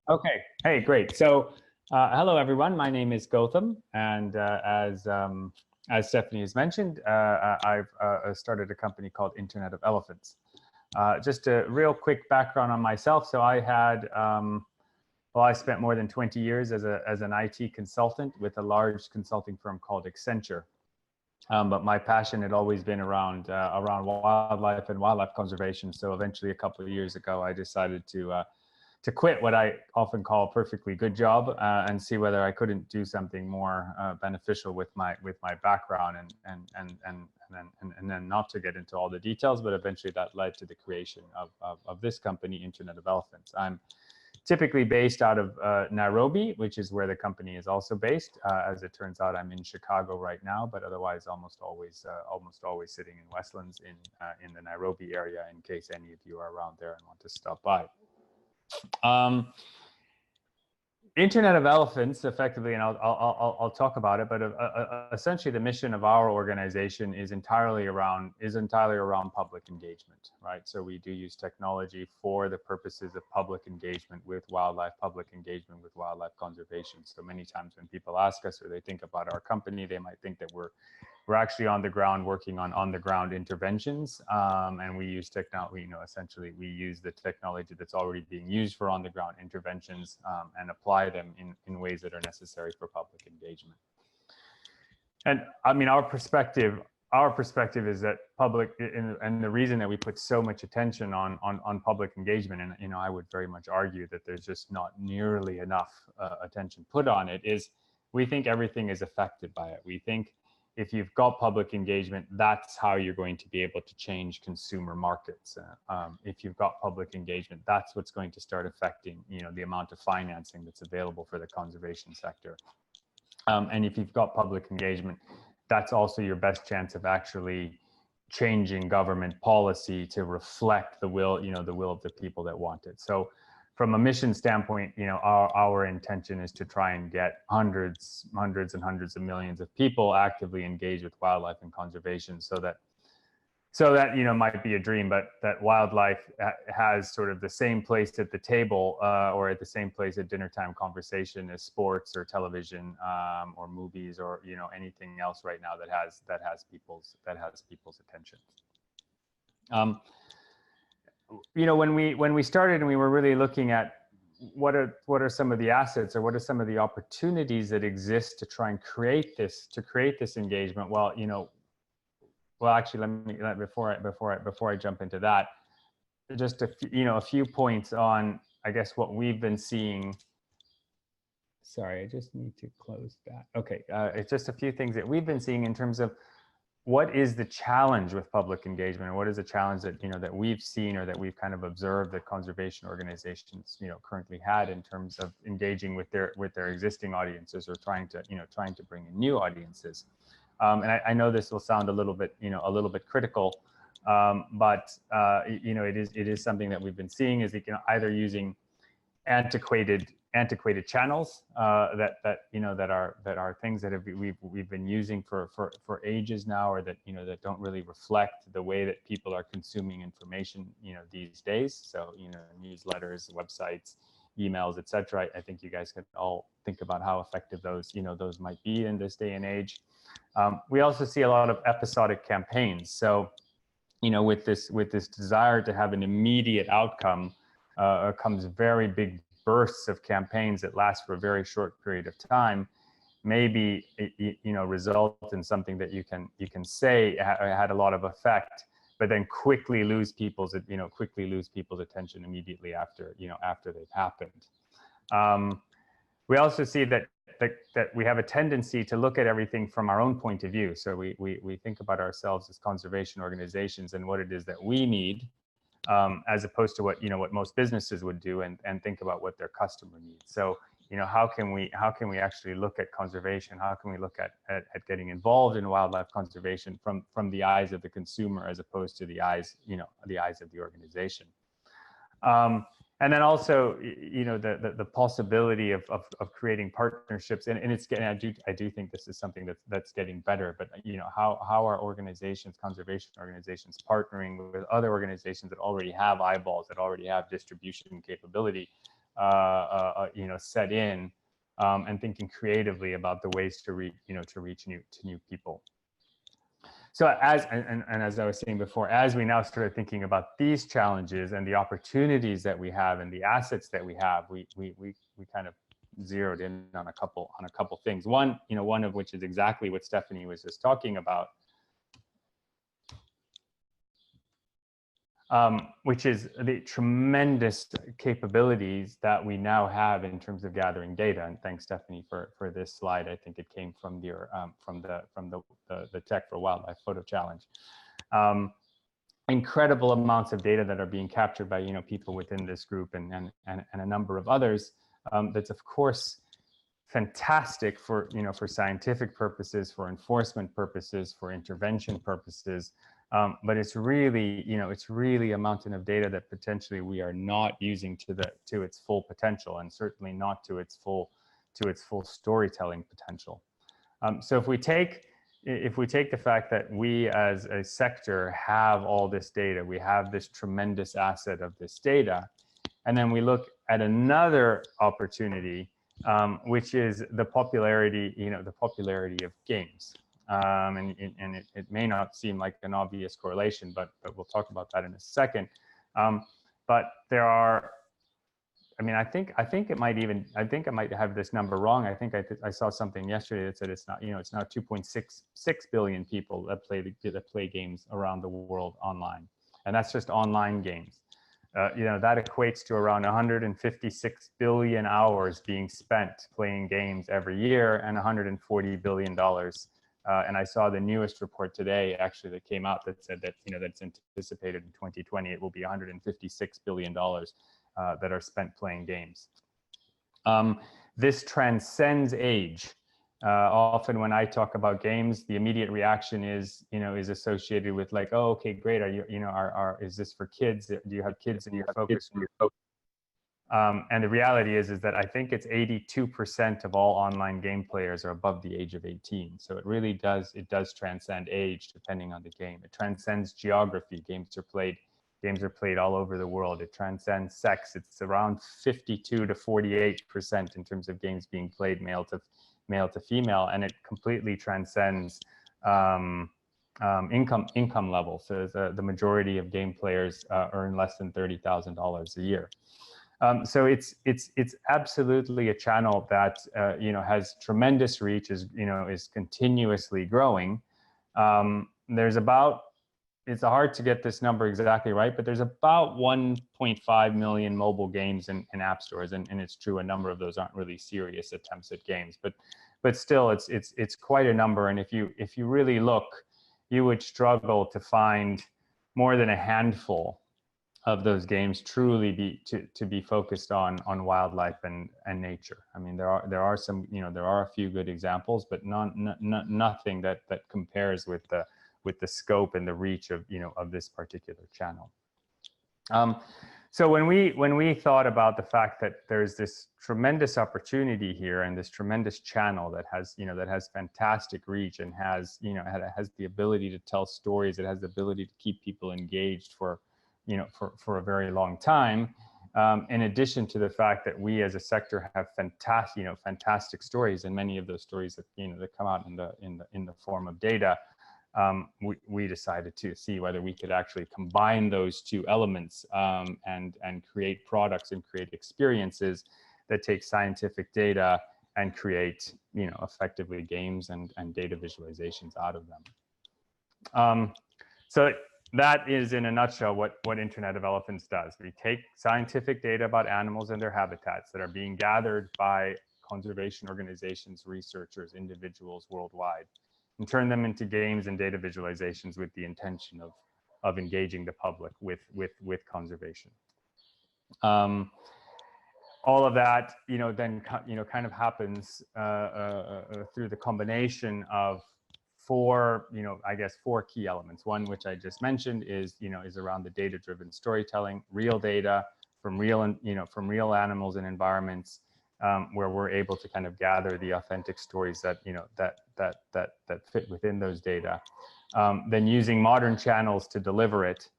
Okay. Hey, great. So, hello everyone. My name is Gautam, and as Stephanie has mentioned, I've started a company called Internet of Elephants. Just a real quick background on myself. So I spent more than 20 years as an IT consultant with a large consulting firm called Accenture. But my passion had always been around wildlife and wildlife conservation. So eventually, a couple of years ago, I decided to quit what I often call a perfectly good job and see whether I couldn't do something more beneficial with my background and then not to get into all the details, but eventually that led to the creation of this company, Internet of Elephants. I'm typically based out of Nairobi, which is where the company is also based. As it turns out, I'm in Chicago right now, but otherwise almost always sitting in Westlands in the Nairobi area, in case any of you are around there and want to stop by. Internet of Elephants, effectively, and I'll talk about it, but essentially the mission of our organization is entirely around public engagement, right? So we do use technology for the purposes of public engagement with wildlife, public engagement with wildlife conservation. So many times when people ask us or they think about our company, they might think that we're actually on the ground working on the ground interventions, and we use technology. Essentially, we use the technology that's already being used for on the ground interventions and apply them in ways that are necessary for public engagement. And I mean, our perspective is that public, and the reason that we put so much attention on public engagement, and I would very much argue that there's just not nearly enough attention put on it, is we think everything is affected by it. We think if you've got public engagement, that's how you're going to be able to change consumer markets. If you've got public engagement, that's what's going to start affecting, the amount of financing that's available for the conservation sector. And if you've got public engagement, that's also your best chance of actually changing government policy to reflect the will, the will of the people that want it. So from a mission standpoint, our intention is to try and get hundreds and hundreds of millions of people actively engaged with wildlife and conservation, so that might be a dream, but that wildlife has sort of the same place at the table or at the same place at dinner time conversation as sports or television or movies or anything else right now that has people's attention. When we started and we were really looking at what are some of the assets or what are some of the opportunities that exist to try and create this engagement. Well, actually, before I jump into that, just a few points on, I guess, what we've been seeing. Sorry, I just need to close that. Okay, it's just a few things that we've been seeing in terms of what is the challenge with public engagement, and what is the challenge that that we've seen or that we've kind of observed that conservation organizations currently had in terms of engaging with their existing audiences or trying to bring in new audiences. And I know this will sound a little bit critical, but it is something that we've been seeing is either using antiquated channels that are things that we've been using for ages now, or that that don't really reflect the way that people are consuming information these days. So newsletters, websites, emails, etc. I think you guys can all think about how effective those might be in this day and age. We also see a lot of episodic campaigns. So with this desire to have an immediate outcome comes very big bursts of campaigns that last for a very short period of time, maybe result in something that you can say had a lot of effect, but then quickly lose people's attention immediately after they've happened. We also see that we have a tendency to look at everything from our own point of view. So we think about ourselves as conservation organizations and what it is that we need, as opposed to what most businesses would do and think about what their customer needs. So how can we actually look at conservation? How can we look at getting involved in wildlife conservation from the eyes of the consumer as opposed to the eyes of the organization? And then also, the possibility of creating partnerships, and it's getting. I do think this is something that's getting better. But how are conservation organizations, partnering with other organizations that already have eyeballs, that already have distribution capability, set in, and thinking creatively about the ways to reach new people. So as I was saying before, as we now started thinking about these challenges and the opportunities that we have and the assets that we have, we kind of zeroed in on a couple things. One of which is exactly what Stephanie was just talking about, which is the tremendous capabilities that we now have in terms of gathering data. And thanks, Stephanie, for this slide. I think it came from your from the Tech for Wildlife Photo Challenge. Incredible amounts of data that are being captured by people within this group and a number of others. That's of course fantastic for for scientific purposes, for enforcement purposes, for intervention purposes. But it's really, it's really a mountain of data that potentially we are not using to its full potential, and certainly not to its full storytelling potential. So if we take the fact that we as a sector have all this data, we have this tremendous asset of this data, and then we look at another opportunity, which is the popularity, the popularity of games. And it may not seem like an obvious correlation, but we'll talk about that in a second. But there are, I think I might have this number wrong. I think I saw something yesterday that said it's not, it's now 2.66 billion people that play games around the world online, and that's just online games. That equates to around 156 billion hours being spent playing games every year, and $140 billion. And I saw the newest report today, actually, that came out that said that that's anticipated in 2020 it will be $156 billion that are spent playing games. This transcends age. Often when I talk about games, the immediate reaction is associated with like, oh, okay, great. Are you is this for kids? Do you have kids in your focus? And the reality is that I think it's 82% of all online game players are above the age of 18. So it really does transcend age depending on the game. It transcends geography. Games are played all over the world. It transcends sex. It's around 52 to 48% in terms of games being played male to female, and it completely transcends income level. So the majority of game players earn less than $30,000 a year. So it's absolutely a channel that has tremendous reach, is continuously growing. There's about, it's hard to get this number exactly right, but there's about 1.5 million mobile games in app stores, and it's true a number of those aren't really serious attempts at games, but still it's quite a number. And if you really look, you would struggle to find more than a handful of those games truly to be focused on wildlife and nature. I mean, there are some, there are a few good examples, but nothing that compares with the scope and the reach of of this particular channel. So when we thought about the fact that there's this tremendous opportunity here and this tremendous channel that has fantastic reach and has the ability to tell stories, it has the ability to keep people engaged for a very long time, in addition to the fact that we as a sector have fantastic stories, and many of those stories that that come out in the form of data, we decided to see whether we could actually combine those two elements and create products and create experiences that take scientific data and create effectively games and data visualizations out of them. So that is, in a nutshell, what Internet of Elephants does. We take scientific data about animals and their habitats that are being gathered by conservation organizations, researchers, individuals worldwide, and turn them into games and data visualizations with the intention of engaging the public with conservation. All of that, then kind of happens through the combination of four key elements. One, which I just mentioned, is around the data-driven storytelling, real data from real animals and environments, where we're able to kind of gather the authentic stories that fit within those data. Then using modern channels to deliver it,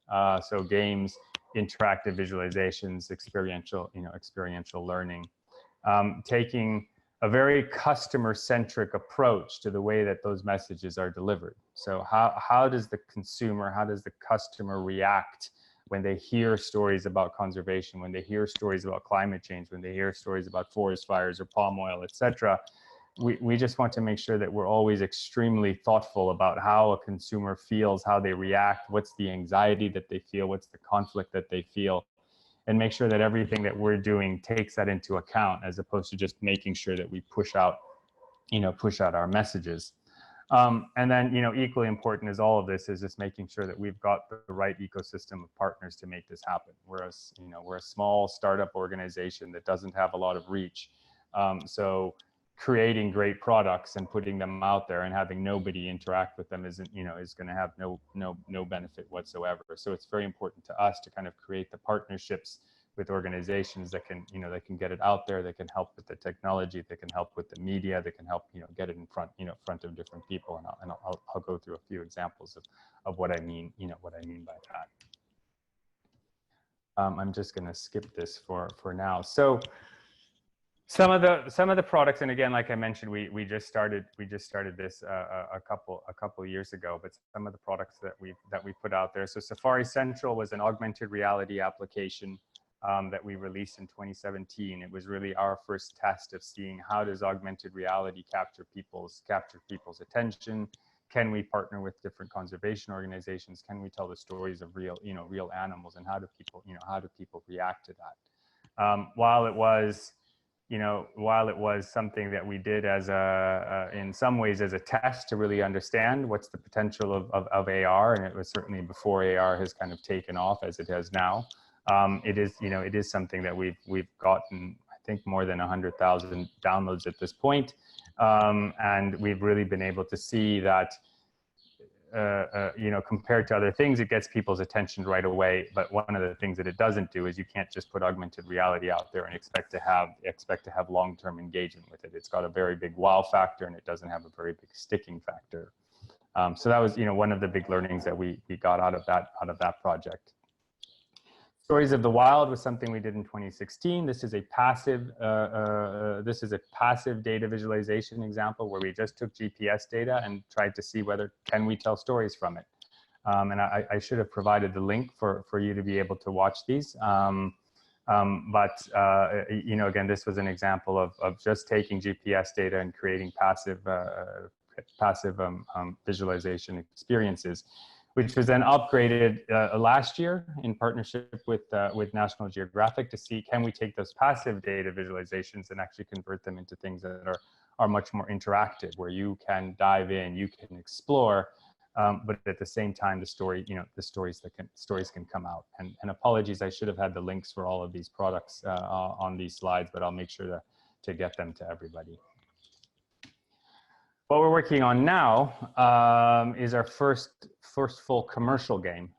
so games, interactive visualizations, experiential learning, taking a very customer-centric approach to the way that those messages are delivered. So how does the consumer, how does the customer react when they hear stories about conservation, when they hear stories about climate change, when they hear stories about forest fires or palm oil, etc.? We just want to make sure that we're always extremely thoughtful about how a consumer feels, how they react, what's the anxiety that they feel, what's the conflict that they feel, and make sure that everything that we're doing takes that into account, as opposed to just making sure that we push out our messages. And then, equally important as all of this is just making sure that we've got the right ecosystem of partners to make this happen. We're a small startup organization that doesn't have a lot of reach. So creating great products and putting them out there and having nobody interact with them is going to have no benefit whatsoever. So it's very important to us to kind of create the partnerships with organizations that can get it out there, that can help with the technology, that can help with the media, that can help get it in front of different people. And I'll go through a few examples of what I mean by that. I'm just going to skip this for now. So some of the products, and again, like I mentioned, we just started this a couple years ago. But some of the products that we put out there. So Safari Central was an augmented reality application that we released in 2017. It was really our first test of seeing how does augmented reality capture people's attention. Can we partner with different conservation organizations? Can we tell the stories of real animals, and how do people react to that? While it was something that we did as in some ways as a test to really understand what's the potential of AR, and it was certainly before AR has kind of taken off as it has now. It is something that we've gotten, I think, more than 100,000 downloads at this point, and we've really been able to see that compared to other things, it gets people's attention right away. But one of the things that it doesn't do is you can't just put augmented reality out there and expect to have long-term engagement with it. It's got a very big wow factor, and it doesn't have a very big sticking factor. So that was one of the big learnings that we got out of that project. Stories of the Wild was something we did in 2016. This is a passive data visualization example where we just took GPS data and tried to see whether can we tell stories from it. And I should have provided the link for you to be able to watch these. Again, this was an example of just taking GPS data and creating passive visualization experiences, which was then upgraded last year in partnership with National Geographic to see, can we take those passive data visualizations and actually convert them into things that are much more interactive, where you can dive in, you can explore, but at the same time, the stories can come out. And apologies, I should have had the links for all of these products on these slides, but I'll make sure to get them to everybody. What we're working on now is our first full commercial game,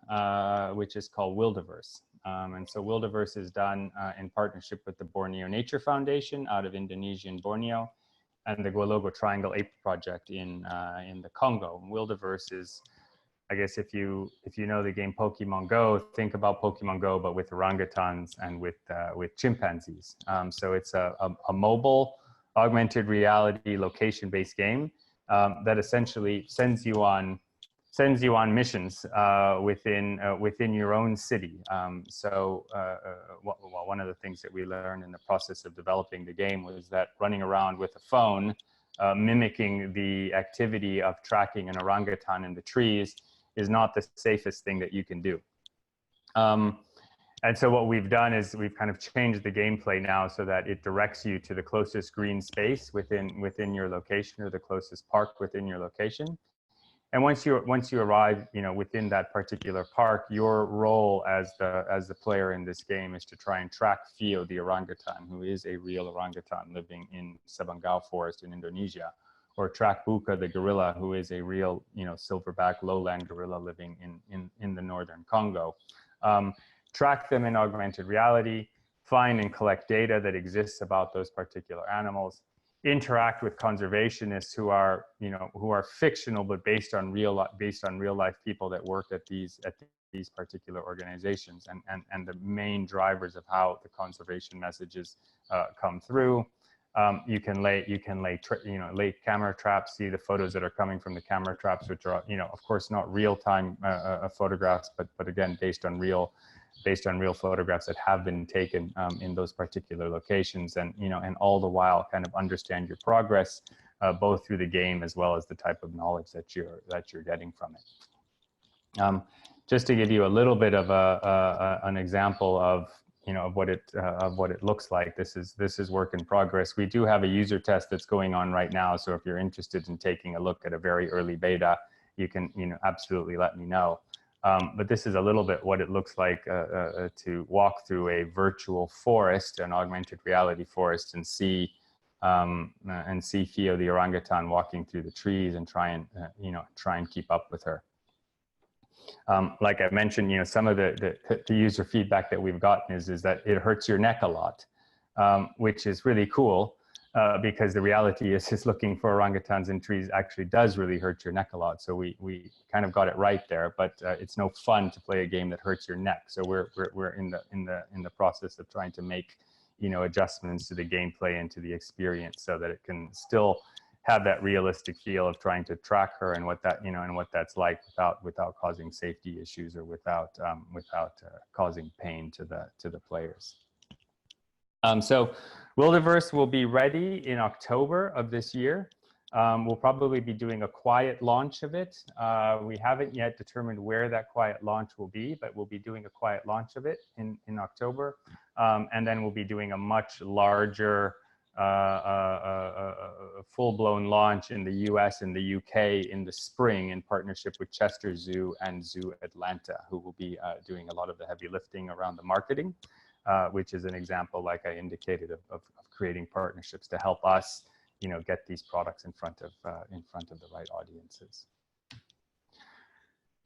which is called Wildaverse. And so Wildaverse is done in partnership with the Borneo Nature Foundation out of Indonesian Borneo, and the Gualogo Triangle Ape Project in the Congo. And Wildaverse is, I guess, if you know the game Pokemon Go, think about Pokemon Go, but with orangutans and with chimpanzees. So it's a mobile augmented reality location-based game that essentially sends you on missions within your own city. One of the things that we learned in the process of developing the game was that running around with a phone, mimicking the activity of tracking an orangutan in the trees is not the safest thing that you can do. And so what we've done is we've kind of changed the gameplay now so that it directs you to the closest green space within your location, or the closest park within your location. And once you arrive, within that particular park, your role as the player in this game is to try and track Fio, the orangutan, who is a real orangutan living in Sabangau Forest in Indonesia, or track Buka, the gorilla, who is a real silverback lowland gorilla living in the northern Congo. Track them in augmented reality, find and collect data that exists about those particular animals, interact with conservationists who are fictional but based on real life people that work at these these particular organizations, and the main drivers of how the conservation messages come through. You can lay camera traps, see the photos that are coming from the camera traps, which are, of course, not real-time photographs, but again, based on real photographs that have been taken in those particular locations, and all the while kind of understand your progress, both through the game as well as the type of knowledge that you're getting from it. Just to give you a little bit of an example of of what it looks like. This is work in progress. We do have a user test that's going on right now, so if you're interested in taking a look at a very early beta, you can absolutely let me know. But this is a little bit what it looks like to walk through a virtual forest, an augmented reality forest, and see Fio the orangutan walking through the trees and try and keep up with her. Like I mentioned, some of the user feedback that we've gotten is that it hurts your neck a lot, which is really cool, because the reality is looking for orangutans in trees actually does really hurt your neck a lot. So we kind of got it right there, but it's no fun to play a game that hurts your neck. So we're in the process of trying to make adjustments to the gameplay and to the experience so that it can still have that realistic feel of trying to track her and what that and what that's like without causing safety issues or without causing pain to the players. So Wilderverse will be ready in October of this year. We'll probably be doing a quiet launch of it. We haven't yet determined where that quiet launch will be, but we'll be doing a quiet launch of it in October, and then we'll be doing a much larger full-blown launch in the US and the UK in the spring in partnership with Chester Zoo and Zoo Atlanta, who will be doing a lot of the heavy lifting around the marketing, which is an example, like I indicated, of creating partnerships to help us, get these products in front of the right audiences.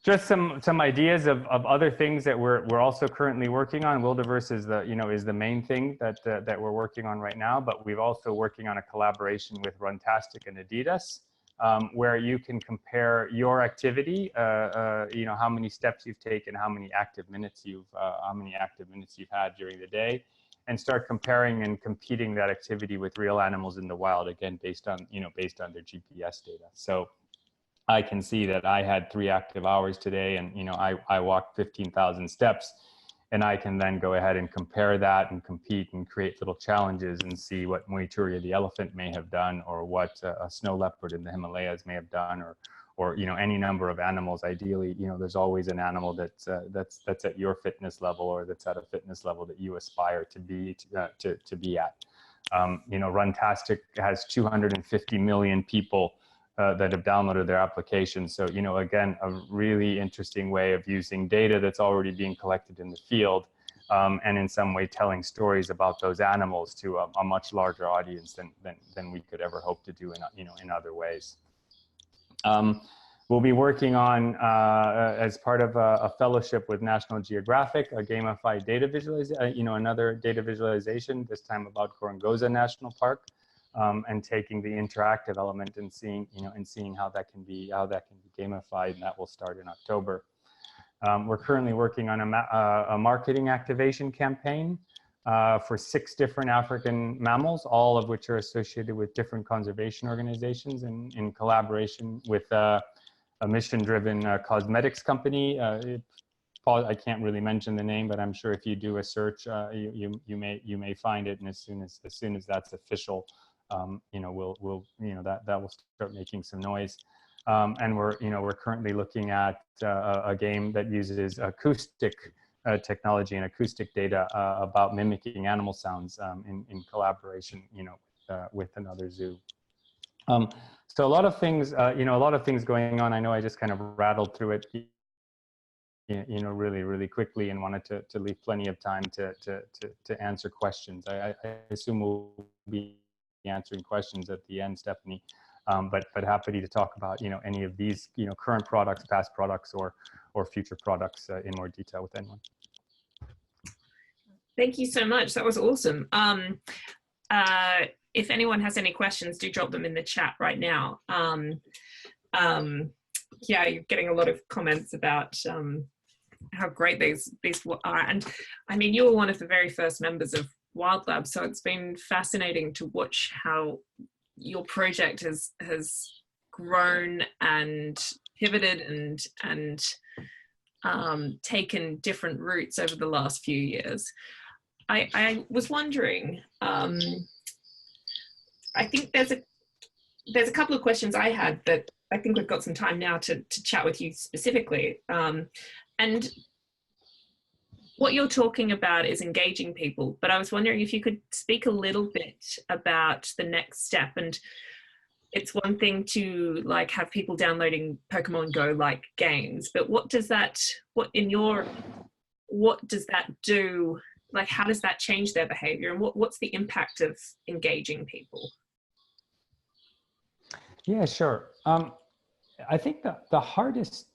Just some ideas of other things that we're also currently working on. Wilderverse is the main thing that we're working on right now, but we're also working on a collaboration with Runtastic and Adidas, where you can compare your activity, how many steps you've taken, how many active minutes you've had during the day, and start comparing and competing that activity with real animals in the wild, again based on their GPS data. So I can see that I had 3 active hours today, and I walked 15,000 steps, and I can then go ahead and compare that and compete and create little challenges and see what Muituria the elephant may have done, or what a snow leopard in the Himalayas may have done, or any number of animals. Ideally, there's always an animal that's at your fitness level, or that's at a fitness level that you aspire to be at. Runtastic has 250 million people that have downloaded their application. So, again, a really interesting way of using data that's already being collected in the field, and in some way telling stories about those animals to a much larger audience than we could ever hope to do in other ways. We'll be working on, as part of a fellowship with National Geographic, a gamified data visualization, another data visualization, this time about Gorongosa National Park. And taking the interactive element and seeing how that can be gamified, and that will start in October. We're currently working on a marketing activation campaign for 6 different African mammals, all of which are associated with different conservation organizations, in collaboration with a mission-driven cosmetics company. I can't really mention the name, but I'm sure if you do a search, you may find it, and as soon as that's official, that will start making some noise. And we're currently looking at a game that uses acoustic technology and acoustic data about mimicking animal sounds in collaboration, with another zoo. So a lot of things, going on. I know I just kind of rattled through it, really quickly, and wanted to leave plenty of time to answer questions. I assume we'll be answering questions at the end, Stephanie, but happy to talk about any of these current products, past products, or future products in more detail with anyone. Thank you so much. That was awesome. If anyone has any questions, do drop them in the chat right now. Yeah, you're getting a lot of comments about how great these are. And I mean, you were one of the very first members of Wild Labs, so it's been fascinating to watch how your project has grown and pivoted and taken different routes over the last few years. I was wondering, I think there's a couple of questions I had that I think we've got some time now to chat with you specifically. And what you're talking about is engaging people, but I was wondering if you could speak a little bit about the next step. And it's one thing to like have people downloading Pokemon Go like games, but what does that do? Like, how does that change their behavior, and what's the impact of engaging people? Yeah, sure. I think the hardest,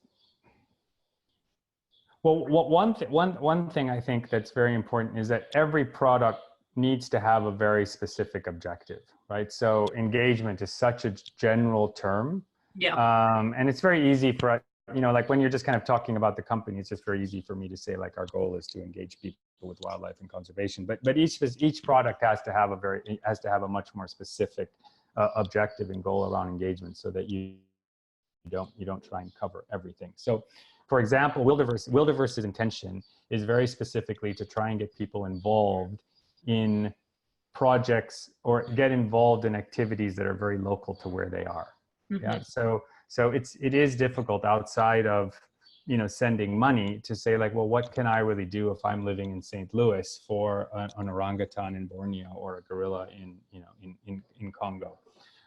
well, one thing I think that's very important is that every product needs to have a very specific objective, right? So engagement is such a general term. Yeah. And it's very easy for, like when you're just kind of talking about the company, it's just very easy for me to say like our goal is to engage people with wildlife and conservation. But each product has to have a much more specific objective and goal around engagement, so that you don't try and cover everything. So, for example, Wildiverse's intention is very specifically to try and get people involved in projects or get involved in activities that are very local to where they are. Mm-hmm. Yeah. So it is difficult outside of sending money to say like, well, what can I really do if I'm living in St. Louis for an orangutan in Borneo or a gorilla in Congo.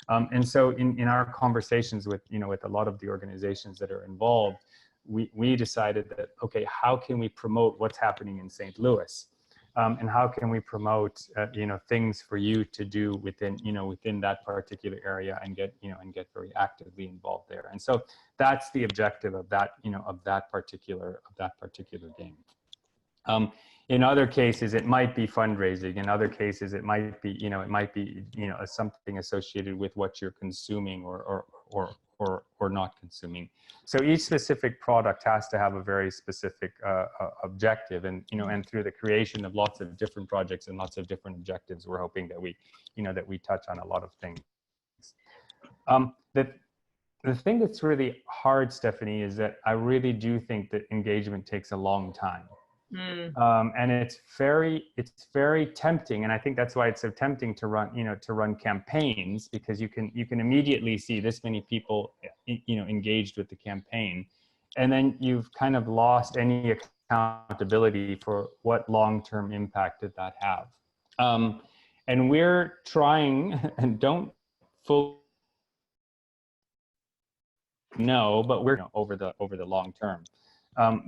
And so in our conversations with a lot of the organizations that are involved, we decided that, okay, how can we promote what's happening in St. Louis? And how can we promote things for you to do within that particular area and get very actively involved there. And so that's the objective of that particular game. In other cases, it might be fundraising. In other cases, it might be something associated with what you're consuming or not consuming. So each specific product has to have a very specific objective, and through the creation of lots of different projects and lots of different objectives, we're hoping that we touch on a lot of things. The thing that's really hard, Stephanie, is that I really do think that engagement takes a long time. And it's very tempting, and I think that's why it's so tempting to run campaigns, because you can immediately see this many people engaged with the campaign, and then you've kind of lost any accountability for what long-term impact did that have. And we're trying, and don't fully know, but we're over the long term.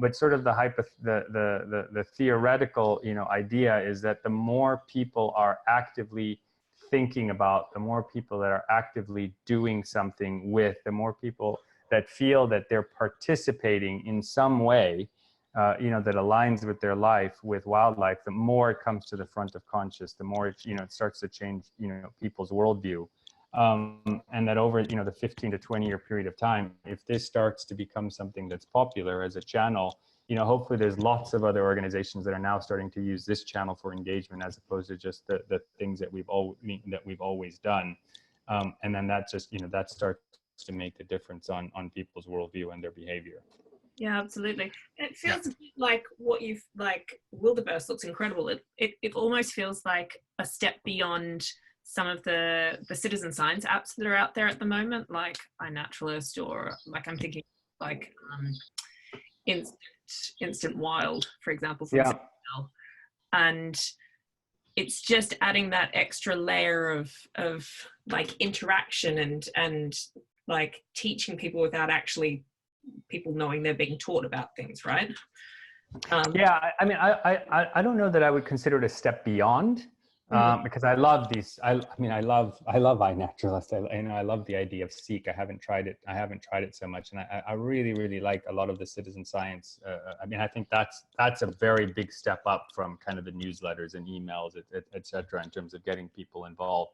But sort of the theoretical idea is that the more people are actively thinking about, the more people that are actively doing something with, the more people that feel that they're participating in some way, that aligns with their life, with wildlife, the more it comes to the front of conscious, the more it starts to change people's worldview. And that over the 15 to 20 year period of time, if this starts to become something that's popular as a channel, hopefully there's lots of other organizations that are now starting to use this channel for engagement, as opposed to just the things that we've always done. And then that just that starts to make the difference on people's worldview and their behavior. Yeah, absolutely. It feels a bit like what you've Wildiverse looks incredible. It almost feels like a step beyond some of the citizen science apps that are out there at the moment, like iNaturalist, or like I'm thinking like Instant Wild, for example. And it's just adding that extra layer of like interaction and like teaching people without actually people knowing they're being taught about things, right? Yeah, I mean, I don't know that I would consider it a step beyond. Because I love these. I love iNaturalist. I love the idea of Seek. I haven't tried it so much, and I really like a lot of the citizen science. I mean, I think that's a very big step up from kind of the newsletters and emails, et cetera, in terms of getting people involved.